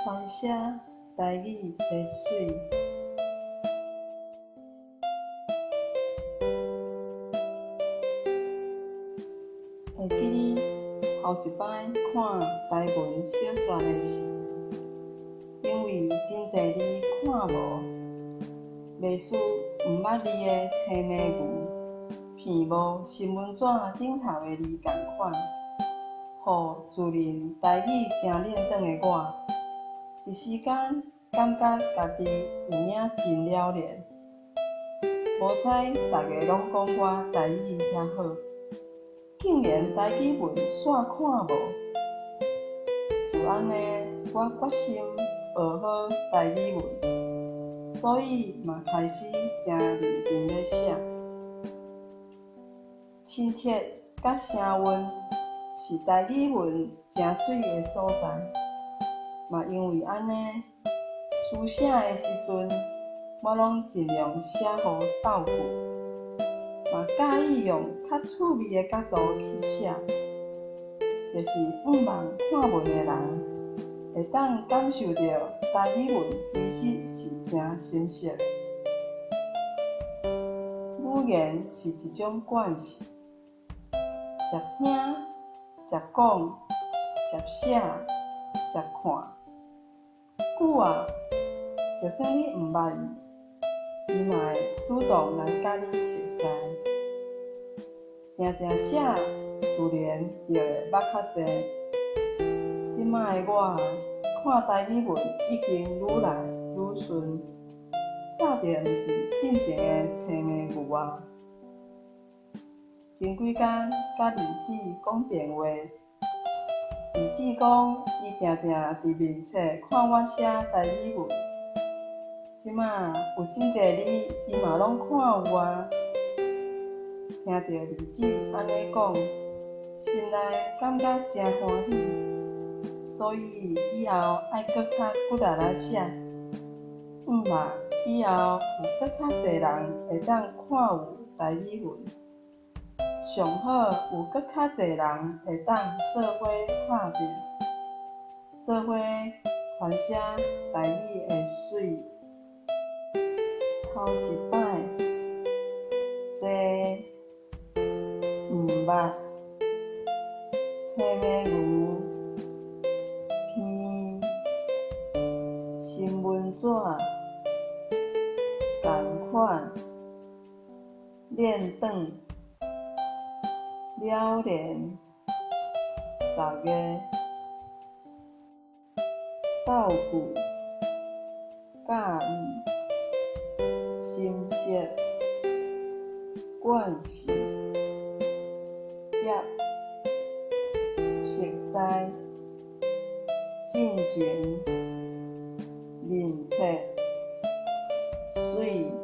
传写台语的水。会记你头一摆看台文小说的时，因为真侪字看无，袂输毋捌字的青眉牛，片无新闻纸顶头的字同款，互自认台语真练转的我，一时间感觉家己有影真了然。无彩逐个拢讲我台语遐好，竟然台语文煞看无。就安尼，我决心学好台语文，所以嘛开始真认真咧写。亲切甲声韵是台语文真水的所在，嘛因为安尼，书写的时阵，我拢尽量写互倒句，嘛介意用较趣味的角度去写，就是毋茫看文的人会当感受到台语文其实是真深色的。语言是一种惯势，接听、接讲、接写、接看，久啊，就算你毋捌伊，伊嘛会主动来甲你熟悉。定定写，自然就会捌较济。即摆的我看台语文已经愈来愈顺，早就毋是进前的青眉牛啊。前几天甲二姊讲电话，二姊讲伊定定伫面册看我写台语文，即摆有真侪字伊嘛拢看有啊。听到二姊安尼讲，心内感觉真欢喜，所以以后爱搁较骨力来写，嘛以后有搁较侪人会当看有台语文，上好有搁较侪人会当做伙拍拼，做伙传写台语的水。头一摆坐毋捌青眉牛片新闻纸同款练转了然，逐个倒句介意深色惯势接熟悉进前面册水。